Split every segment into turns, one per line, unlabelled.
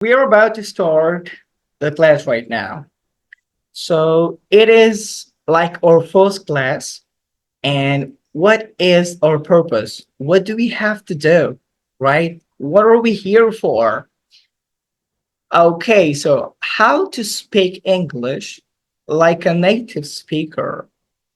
We are about to start the class right now. So it is like our first class. And what is our purpose? What do we have to do? Right? What are we here for? Okay, so how to speak English like a native speaker.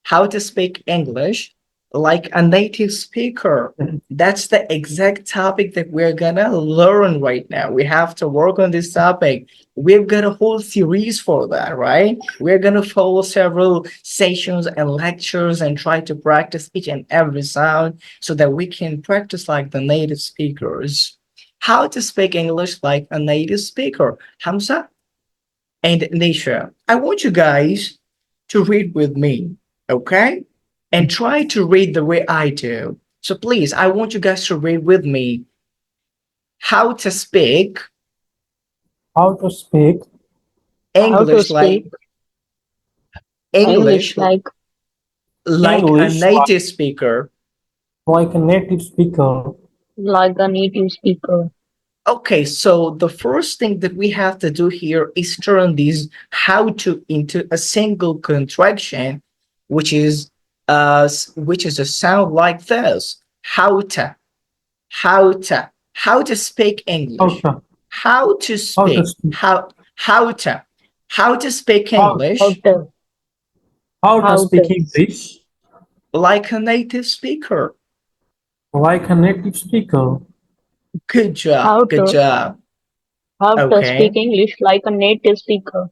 How to speak English like a native speaker. That's the exact topic that we're gonna learn right now. We have to work on this topic. We've got a whole series for that, right? We're gonna follow several sessions and lectures and try to practice each and every sound so that we can practice like the native speakers. How to speak English like a native speaker. Hamza and Nisha, I want you guys to read with me, okay? And try to read the way I do. So please, I want you guys to read with me how to speak
How to speak
How to
English
speak
like English
English like
like a
English
native speaker.
like a native speaker.
a native speaker.
Okay, so the first thing that we have to do here is turn this how to into a single contraction, which is which is a sound like this. How to speak
How
English.
to
How to
how to
speak.
speak
How to speak
how
How
English
to
how to
how
speak
to
English
like a native speaker.
like a native speaker.
Good job.
how
Good
to
job.
how to
Okay.
speak English like a native speaker.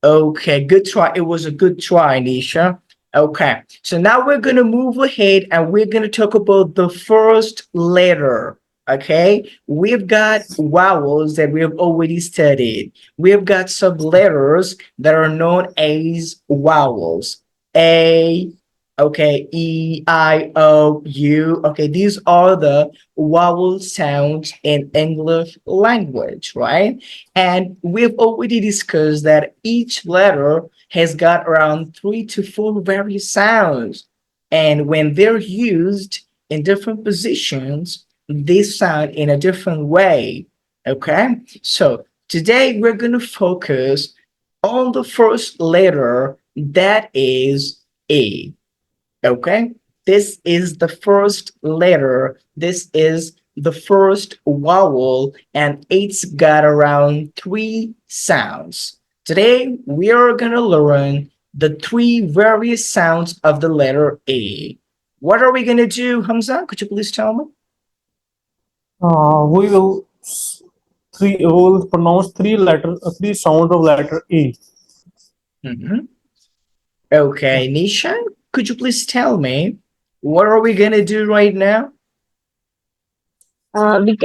Okay, good try. It was a good try, Nisha. Okay, so now we're going to move ahead and we're going to talk about the first letter. Okay, we've got vowels that we have already studied. We've got some letters that are known as vowels. A, okay, E, I, O, U. Okay, these are the vowel sounds in English language, right? And we've already discussed that each letter has got around 3 to 4 various sounds. And when they're used in different positions, they sound in a different way. Okay? So today we're going to focus on the first letter that is A. Okay? This is the first letter. This is the first vowel, and it's got around 3 sounds. Today, we are going to learn the 3 various sounds of the letter A. What are we going to do, Hamza? Could you please tell me?
We will we will pronounce three sounds of letter A.
Mhm.
Yeah.
Okay, Nisha, could you please tell me what are we going to do right now?
We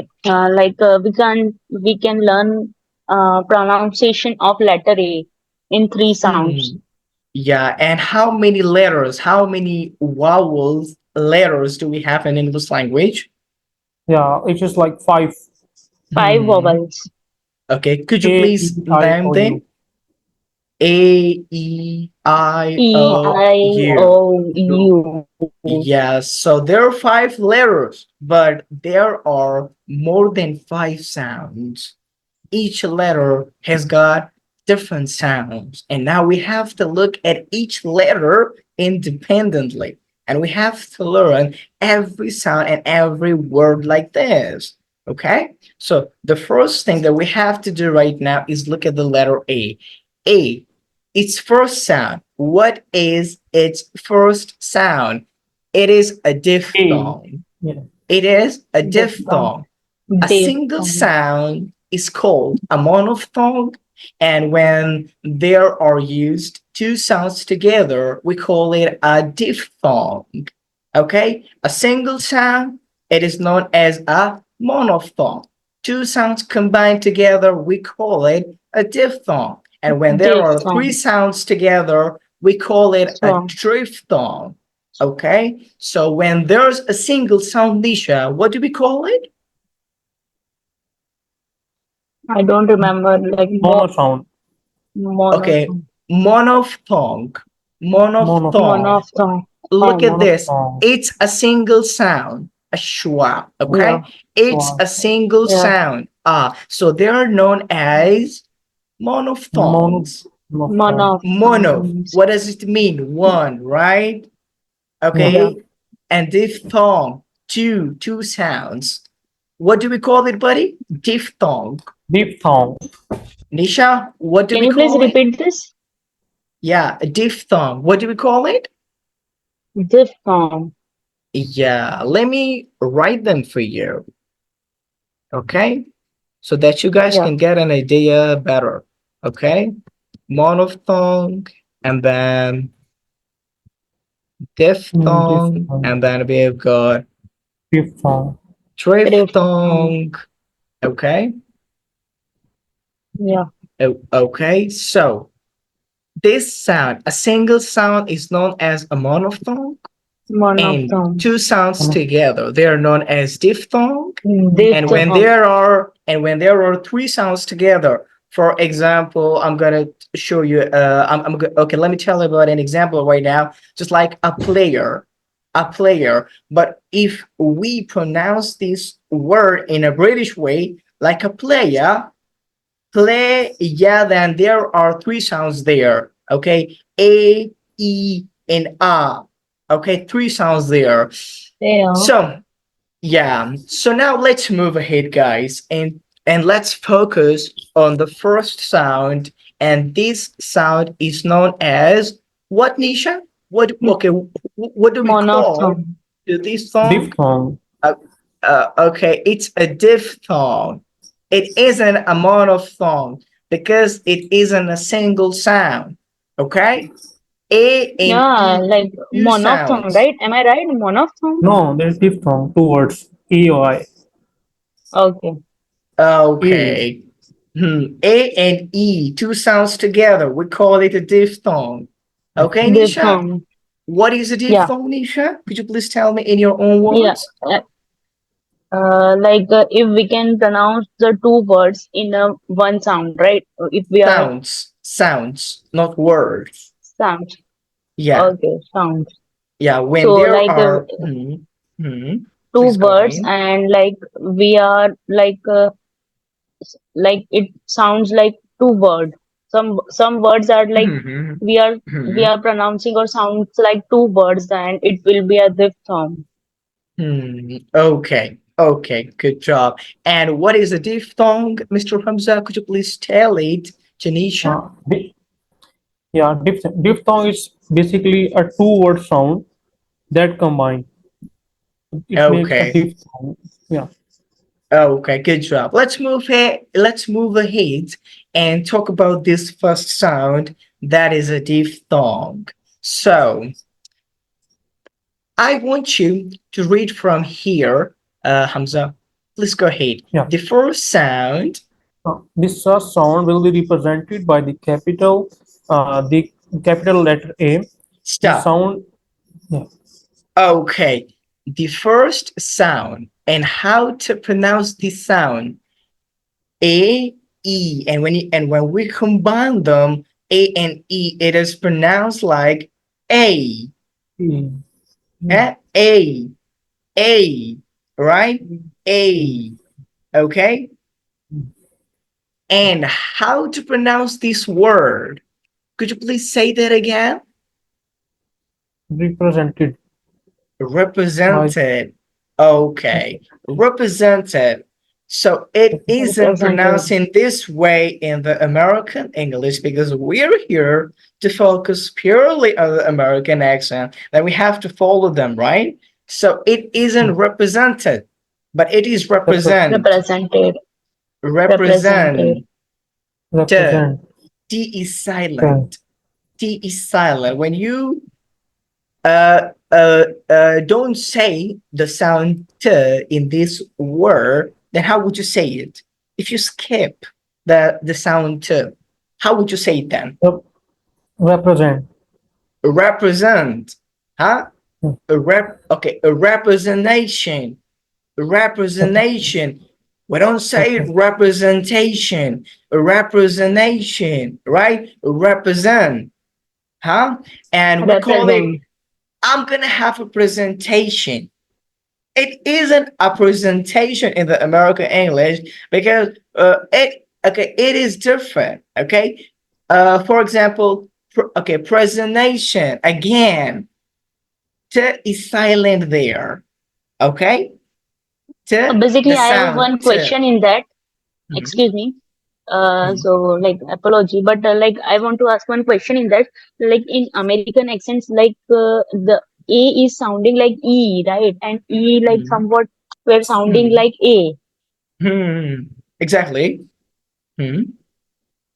can learn pronunciation of letter A in three sounds.
Hmm. Yeah, and how many letters, how many vowels, letters do we have in English language?
Yeah, it is like five.
Five
Hmm.
vowels.
Okay, could you
A
please
E I
name
O
them?
U.
A, E, I,
E
O,
I
U.
O U.
Yes, so there are 5 letters, but there are more than 5 sounds. Each letter has got different sounds. And now we have to look at each letter independently. And we have to learn every sound and every word like this. Okay? So the first thing that we have to do right now is look at the letter A. A, its first sound. What is its first sound? It is a
A.
diphthong.
Yeah.
It is a
Diphthong.
diphthong. A single
Diphthong.
sound is called a monophthong, and when there are used 2 sounds together, we call it a diphthong. Okay? A single sound, it is known as a monophthong. 2 sounds combined together, we call it a diphthong. And when there are three
Diphthong.
sounds together, we call it a
So
triphthong. Okay? So when there's a single sound, Nisha, what do we call it?
I don't remember like
Mono sound.
Okay,
monophthong.
monophthong.
Monophthong.
Monophthong.
Monophthong.
Look at this.
Monophthong.
It's a single sound. a schwa, okay?
Yeah.
It's a single
Yeah.
sound. So they are known as monophthongs.
Monophthong.
Mono,
Monophones.
what does it mean? One, right? Okay.
Yeah.
And diphthong, two sounds. What do we call it, buddy? Diphthong.
Diphthong.
Nisha, what do
Can
we
you please
call it?
repeat this?
Yeah, a diphthong. What do we call it?
Diphthong.
Yeah, let me write them for you. Okay. So that you guys
Yeah.
can get an idea better. Okay. Monophthong and then diphthong,
Diphthong.
and then we've got
Diphthong.
Diphthong.
triphthong. Okay.
Yeah.
Okay. So this sound, a single sound, is known as a monophthong, and
Monophthong.
two sounds together, they are known as diphthong. And
Diphthong.
when there are three sounds together, for example, I'm gonna show you. Okay. Let me tell you about an example right now. Just like a player, a player. But if we pronounce this word in a British way, like a player, play, yeah, then there are three sounds there. Okay, a, e, and a. Okay, three sounds there.
Yeah.
So yeah, so now let's move ahead, guys, and let's focus on the first sound, and this sound is known as what, Nisha? What? Okay, what do we call
Monophthong.
this song?
Diphthong.
Okay, it's a diphthong. It isn't a monophthong because it isn't a single sound. Okay, A and
Yeah,
E,
like
two
monophthong,
sounds.
right? Am I right? Monophthong?
No, there's diphthong. Two words. E-O-I.
Okay.
E.
Okay. A and E, two sounds together. We call it a diphthong. Okay, Nisha?
Diphthong.
What is a
Yeah.
diphthong, Nisha? Could you please tell me in your own
Yeah.
words?
If we can pronounce the two words in a one sound, right? If we are
Sounds, not words.
sound.
Yeah,
Okay, sound.
yeah. When
So
there
like
are,
two
please go
words
ahead.
and like we are like it sounds like two words. Some words are like
Mhm,
we are we
mhm,
are pronouncing or sounds like two words and it will be a diphthong.
Okay, okay, good job. And what is a diphthong, Mr. Hamza? Could you please tell it, Janisha?
Uh, di- yeah, diphthong is basically a two-word sound that combine. It makes a
Okay.
diphthong. Yeah.
Okay, good job. Let's move ahead and talk about this first sound that is a diphthong. So I want you to read from here, Hamza. Please go ahead.
Yeah.
The first sound.
This sound will be represented by the capital letter A. The
Stop.
sound, yeah,
Okay. The first sound and how to pronounce this sound. A, E, and when we combine them, A and E, it is pronounced like A.
E.
A, A, right? A, okay? And how to pronounce this word? Could you please say that again?
Represented by
Represented. Okay, represented. So it isn't pronounced
Represented.
in this way in the American English because we're here to focus purely on the American accent. Then we have to follow them, right? So it isn't represented, but it is represent.
Represented. Represented.
Represent.
represent.
T is
Okay.
silent. T is silent. When you don't say the sound t in this word, then how would you say it? If you skip the sound t, how would you say it then?
Represent.
Represent, huh?
Hmm.
A representation. Representation. We don't say
Okay.
representation. A representation, right? Represent, huh? And we call it,
Represent.
I'm gonna have a presentation. it isn't a presentation in the American English because it is different. Okay, for example, presentation again. T is silent there. Okay,
So
T the
basically, I have
sound
one
T.
question in that.
Mhm,
Excuse me.
mhm,
So like apology, but like I want to ask one question in that. Like in American accents, like the A is sounding like E, right? And E like
mhm,
somewhat were sounding
mhm,
like A.
exactly. Hmm.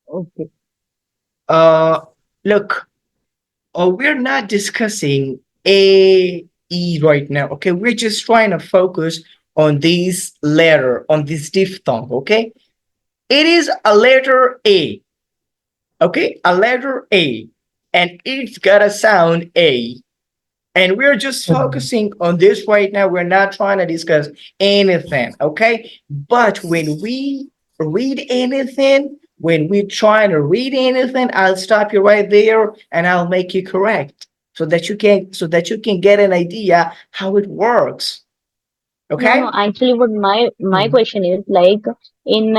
Okay.
Uh, look, we're not discussing A, E right now. Okay, we're just trying to focus on this letter, on this diphthong. Okay, it is a letter A. Okay, a letter A, and it's got a sound A. And we're just
Mhm.
focusing on this right now. We're not trying to discuss anything, okay? But when we read anything, when we're trying to read anything, I'll stop you right there and I'll make you correct so that you can get an idea how it works.
No, no.
Okay?
Actually, what my
Mhm.
question is like in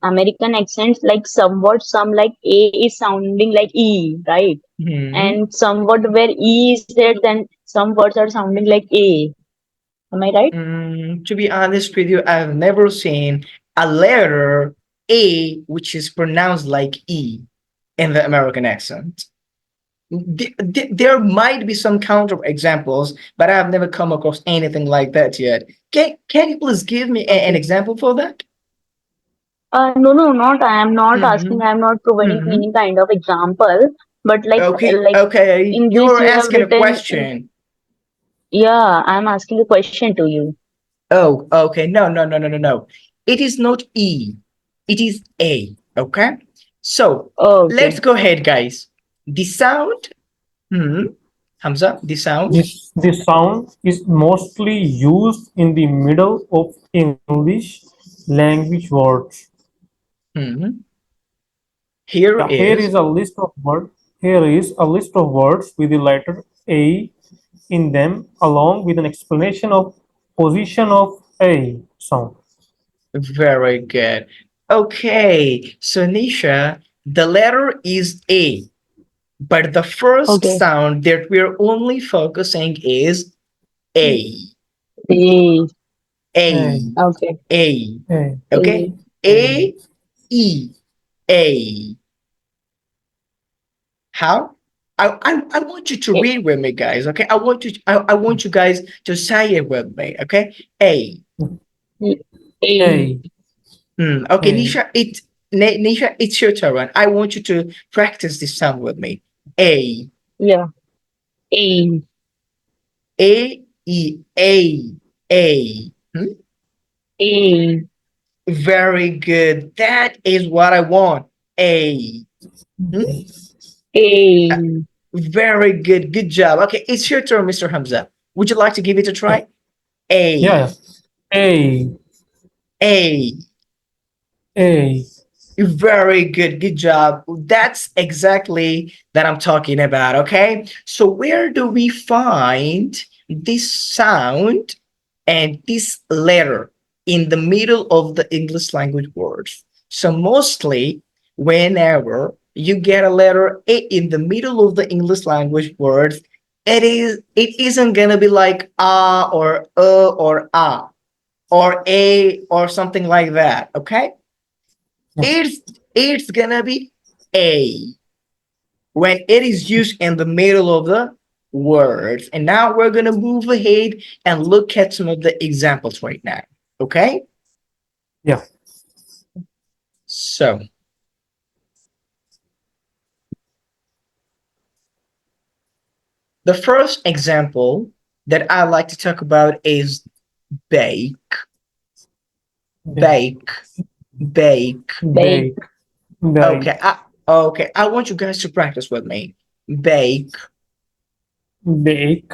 American accents, like somewhat some like A is sounding like E, right?
Mhm.
And somewhat where E is there, then some words are sounding like A. Am I right?
To be honest with you, I've never seen a letter A which is pronounced like E in the American accent. There might be some counter examples, but I've never come across anything like that yet. Can you please give me an
Okay.
example for that?
No, no, not. I am not asking.
Mm-hmm.
I am not providing
Mm-hmm.
any kind of example. But
Okay,
like
okay.
in this,
You're
you have
asking a
written.
question.
Yeah, I am asking a question to you.
Oh, okay. No, no, no, no, no, no. It is not E. It is A. Okay. So let's
Okay.
go ahead, guys. The sound. Hmm. Hamza, the sound.
This sound is mostly used in the middle of English language words.
Hmm. Here
Yeah, here
is
is a list of words. Here is a list of words with the letter A in them, along with an explanation of position of A sound.
very good. Okay, so Nisha, the letter is A, but the first
Okay.
sound that we're only focusing is A,
A.
A,
A,
Okay.
A.
A,
Okay,
A.
A.
A, E, A. How? I want you to
A.
read with me, guys. Okay, I want you guys to say it with me. Okay, A.
A.
A,
Okay,
A,
Nisha, it's your turn. I want you to practice this sound with me. A,
Yeah. A.
A, E, A.
A.
Very good. That is what I want. A. Hmm? Uh,
A.
Very good. Good job. Okay, it's your turn, Mr. Hamza. Would you like to give it a try? A,
yeah, A,
A.
A,
Very good. Good job. That's exactly that I'm talking about. Okay. So where do we find this sound and this letter in the middle of the English language words? So mostly whenever you get a letter A in the middle of the English language words, it isn't gonna be like or or or a or something like that. Okay,
yeah,
it's gonna be a when it is used in the middle of the words. And now we're gonna move ahead and look at some of the examples right now. Okay,
yeah.
so the first example that I like to talk about is bake,
Bake,
bake, bake.
Bake.
bake, bake,
Okay, I want you guys to practice with me. Bake,
bake,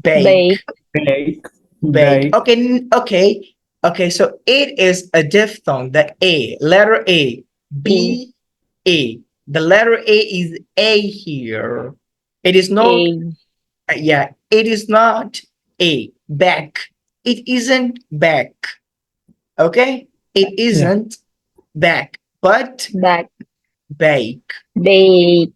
bake,
Bake.
bake,
bake.
bake,
Okay. So it is a diphthong. The A, letter A,
A.
B, A. The letter A is A here. It is not.
A.
Yeah, it is not A. Back. It isn't back. Okay? It
Yeah.
isn't back, but
Back.
bake.
Bake.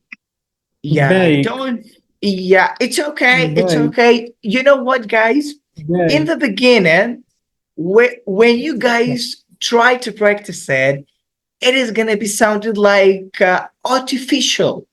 Yeah,
Bake.
don't. Yeah, it's okay. It's
Bake.
okay. You know what, guys? In
Bake.
the beginning, when you
Yeah.
guys try to practice it, it is gonna be sounded like artificial.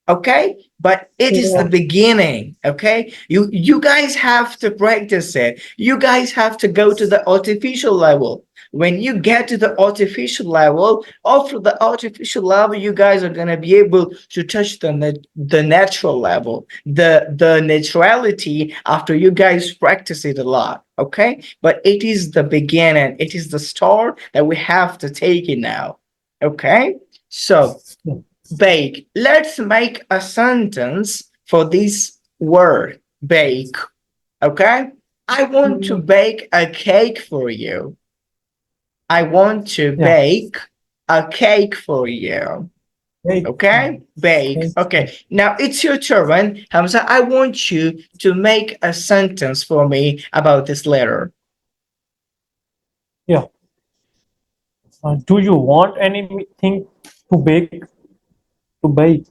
Okay, but it is the
Yeah.
beginning. Okay, you guys have to practice it. You guys have to go to the artificial level. When you get to the artificial level, after the artificial level, you guys are gonna be able to touch the natural level, the naturality after you guys practice it a lot. Okay, but it is the beginning. It is the start that we have to take it now. Okay, so
Yeah.
bake. Let's make a sentence for this word, bake. Okay? I want to bake a cake for you. I want to
Yeah.
bake a cake for you.
Bake.
Okay? Bake.
Bake.
Okay. Now it's your turn, Hamza. I want you to make a sentence for me about this letter.
Yeah. Do you want anything to bake? To bake?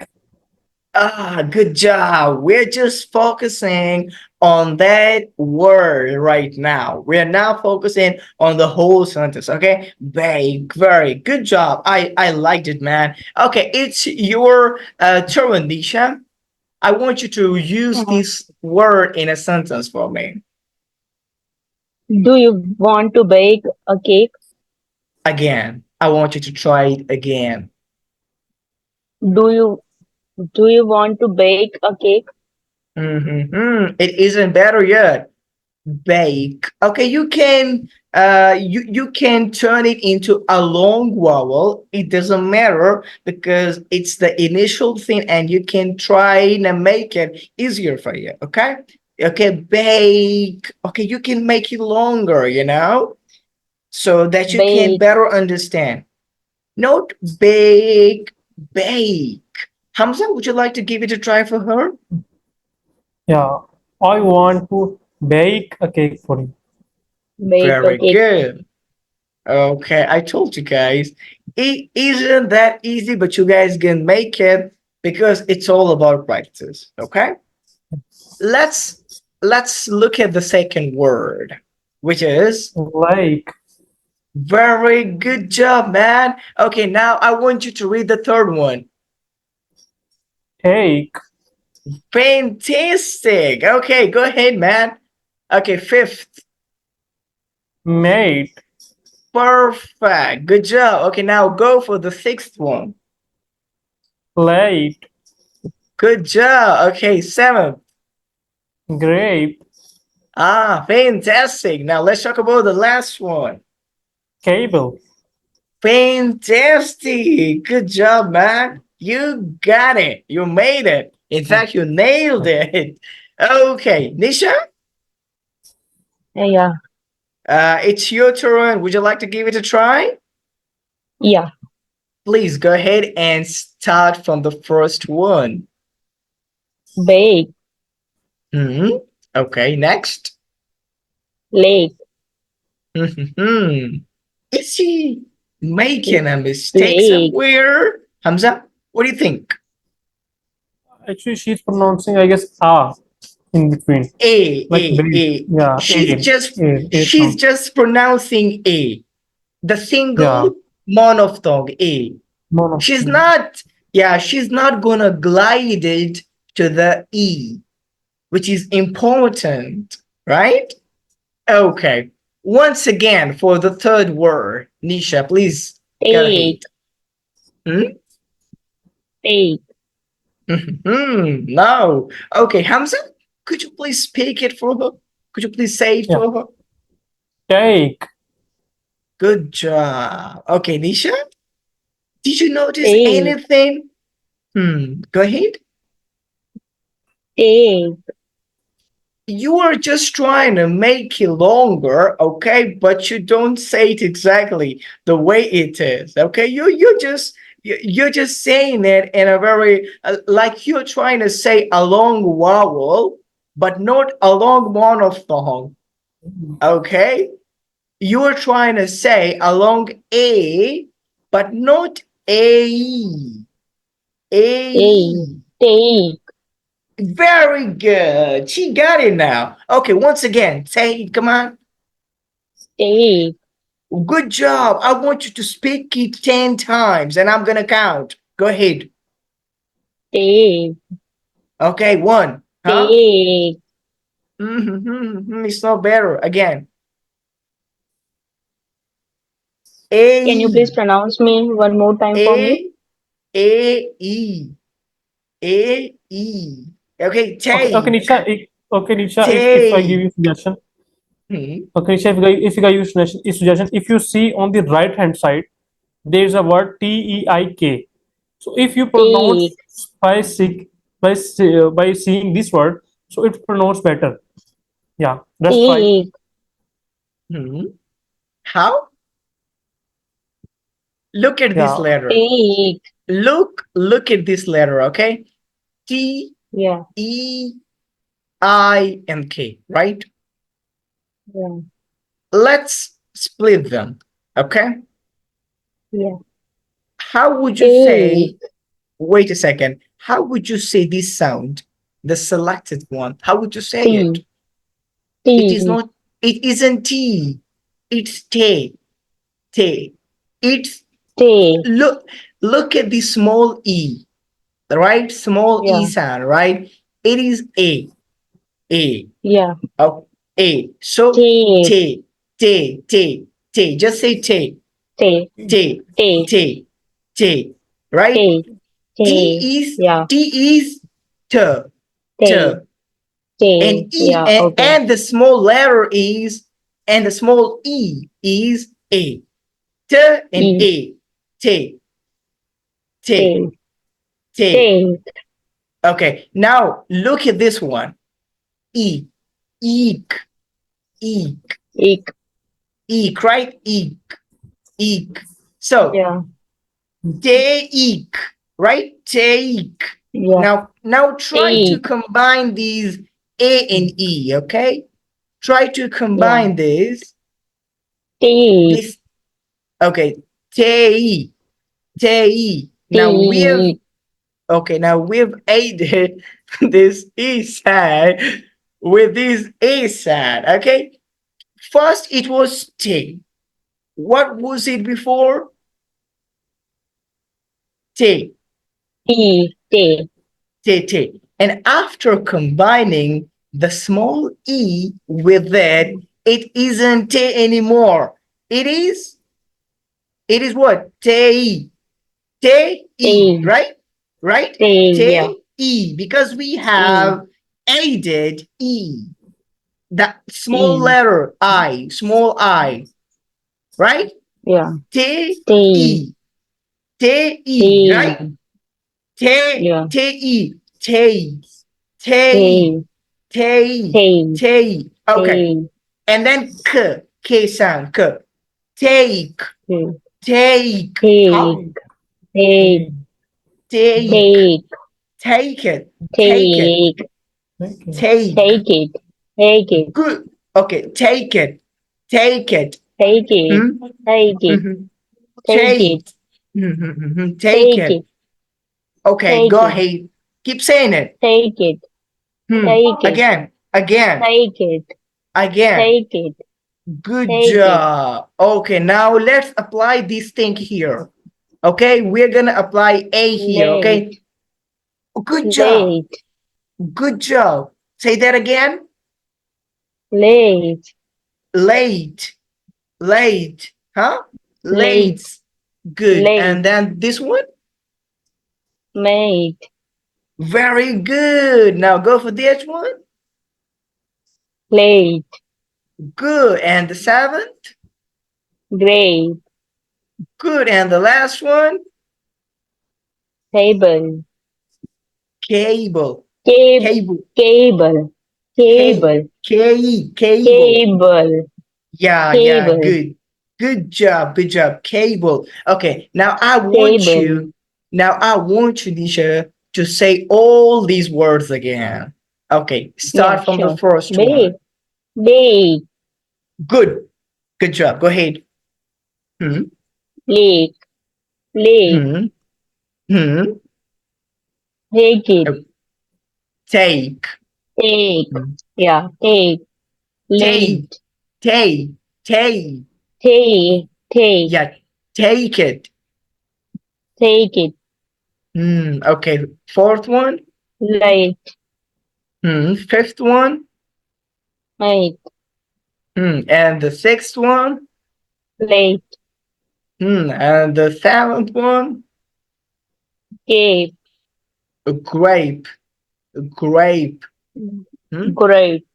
Ah, good job. We're just focusing on that word right now. We're now focusing on the whole sentence. Okay. Very good job. I liked it, man. Okay, it's your turn, Nisha. I want you to use
Uh,
this word in a sentence for me.
do you want to bake a cake?
Again. I want you to try it again.
Do you do you want to bake a cake?
It isn't better yet. Bake. Okay, you can turn it into a long vowel. It doesn't matter because it's the initial thing and you can try and make it easier for you. Okay? Okay, bake. Okay, you can make it longer, so that you can
Bake.
better understand. Not bake, bake. Hamza, would you like to give it a try for her?
Yeah. I want to bake a cake for you.
Bake a
Very
cake.
good. Okay, I told you guys, it isn't that easy, but you guys can make it because it's all about practice. Okay, let's let's look at the second word, which is
Like
very good job, man. Okay, now I want you to read the third one.
take,
Fantastic. Okay, go ahead, man. Okay, fifth.
made,
Perfect. Good job. Okay, now go for the sixth one.
plate,
Good job. Okay, seventh.
grape,
Ah, fantastic. Now let's talk about the last one.
cable.
Fantastic. Good job, man. You got it. You made it. In fact, you nailed it. Okay, Nisha,
Yeah.
it's your turn. Would you like to give it a try?
Yeah.
Please go ahead and start from the first one.
Bake.
Hmm. Okay, next.
Lake.
Hmm. Is he making a mistake
Lake.
somewhere? Hamza, what do you think?
Actually, she's pronouncing, I guess, ah in between. Like breathe.
A.
Yeah, air
She's
sound.
just pronouncing A, the
Yeah,
single monophthong A. She's
monophthong.
not, yeah, she's not gonna glide it to the E, which is important, right? Okay. Once again, for the third word, Nisha, please go ahead.
Take.
Hmm?
Take.
No. Okay, Hamza, could you please speak it for her? Could you please say it
Yeah,
for her?
take,
Good job. Okay, Nisha, did you notice
Take.
anything? Go ahead.
Take.
You are just trying to make it longer, okay? But you don't say it exactly the way it is, okay? You're just saying it in a very like you're trying to say a long vowel, but not along monophthong. Okay? You're trying to say along A, but not A.
A.
A.
Take.
Very good. She got it now. Okay, once again, say it. Come on.
Take.
Good job. I want you to speak it 10 times and I'm going to count. Go ahead.
Take.
Okay, one. Huh?
Take.
It's not better. Again.
Can you
A.
please pronounce me one more time for me?
A. A. E. A. E. Okay,
Okay,
take.
Nisha. Okay, Nisha. If I give
Take.
you suggestion,
Hmm.
okay, Nisha. If I give you suggestion, if you see on the right hand side, there is a word Teik. So if you pronounce
Take.
by seek by seeing this word, so it pronounce better. Yeah, that's right.
Take.
Hmm. How? Look at this
Yeah.
letter.
Take.
Look at this letter, okay? T
Yeah.
E I and K, right?
Yeah.
Let's split them, okay?
Yeah.
How would you
Take.
say, wait a second, how would you say this sound? The selected one. How would you say it?
T.
It is
T.
not, it isn't T. It's T. T. It's
T.
look look at the small E, right? Small E
Yeah.
sound, right? It is A. A.
Yeah.
Oh, A. So
Take.
T, T, T, T. Just say T,
Take.
T,
Take.
T, T. Right?
Take. Take. Yeah.
T is T, T.
Take. Take.
And E
Yeah. Okay.
and the small letter is and the small E is A. T and
E.
A. T, T,
Take.
T.
Take.
Okay. Now look at this one. E. Eek. Eek.
Ik.
Eek, right? Eek. Eek. So
Yeah.
take, right? Take.
Yeah.
Now try to
Take.
combine these A and E, okay? Try to
Yeah.
combine
Take.
this, okay, take, take.
Take.
Now we've added this E side with this A side, okay? First it was take. What was it before? Take.
T. T.
T. And after combining the small e with that, it isn't T anymore. It is what? T. T.
T.
Right? Right?
T. Yeah.
T. Because we
E.
have added E. That small
E.
letter I, small I. Right?
Yeah.
T.
T.
E. T. Right?
T. Yeah.
T. T. T.
T.
T.
T.
T. Okay.
T.
And then K sound, K. Take.
T.
Take. How?
Take. Take.
Take.
Take.
Take it. Take it.
Take.
Take.
Take it. Take it.
Good. Okay. Take it. Take it.
Take it.
Hmm?
Take it.
Mhm.
Take
Take.
it.
Take
Take
it.
it.
Okay.
Take
Go
it.
ahead. Keep saying it.
Take it.
Hmm.
Take it.
Again. Again.
Take it.
Again.
Take it.
Good
Take it.
job. Okay. Now let's apply this thing here. Okay. We're going to apply A here. Okay.
Late.
Good job.
Late.
Good job. Say that again.
Late.
Late. Late. Huh?
Late.
Late. Good.
Late.
And then this one.
Mate.
Very good. Now go for this one.
Late.
Good. And the seventh.
Great.
Good. And the last one.
Table.
Cable.
Cable.
Cable.
Cable. Cable.
Cable.
Cable.
Yeah,
Cable.
good. Good job. Good job. Cable. Okay. Now I want
Cable.
you, Nisha, to say all these words again. Okay,
Yeah,
start from the
sure.
first
Bake.
one.
Bake.
Good. Good job. Go ahead. Hmm.
Lake. Lake.
Hmm. Hmm.
Take it.
Take.
Take.
Hmm.
Yeah. Take.
Take.
Lent.
Take. Take.
Take. Take.
Yeah. Take it.
Take it.
Okay. Fourth one.
Light.
Fifth one.
Make.
And the sixth one.
Late.
And the seventh one.
Cape.
A grape. A grape. Hmm?
Great.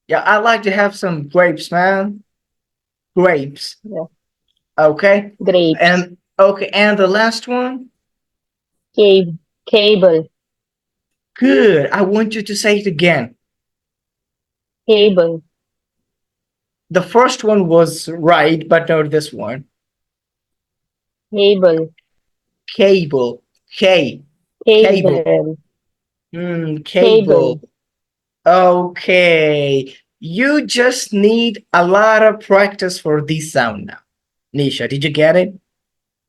Yeah, I like to have some grapes, man. Grapes.
Yeah.
Okay.
Grapes.
And the last one.
Cave. Cable.
Good. I want you to say it again.
Cable.
The first one was right, but not this one.
Cable.
Cable. Cable.
Cable.
Cable. Okay. You just need a lot of practice for this sound now. Nisha, did you get it?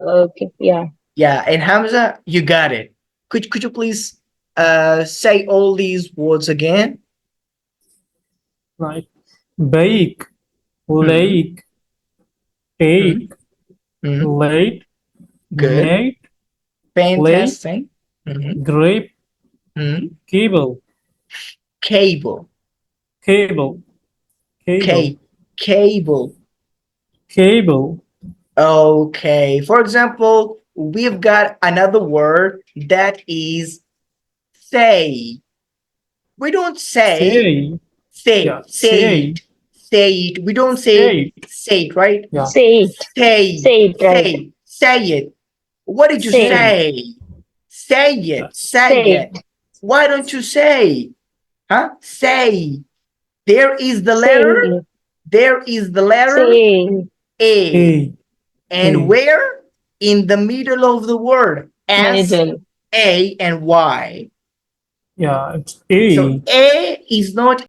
Okay. Yeah.
Yeah. And Hamza, you got it. Could you please say all these words again?
Right. Bake,
Hmm.
lake,
Hmm.
take,
Hmm.
late,
Good.
mate, late,
Fantastic. Hmm.
grape,
Hmm.
cable,
Cable.
cable, cable,
K. Cable.
cable,
Okay. For example, we've got another word that is say. We don't
say, yeah,
say
say,
it, say it. We don't
say,
say it, right?
yeah,
Say it. Say it right.
Say it. What did you
Say it.
say,
say? Say
yeah,
it, say
Say
it.
it.
Why don't you say? Huh? Say. There is the
Say
letter.
it.
There is the letter
Say it.
A.
a,
And
a,
where? In the middle of the word. S,
Middle.
A, and Y.
yeah, it's
So
a.
A is not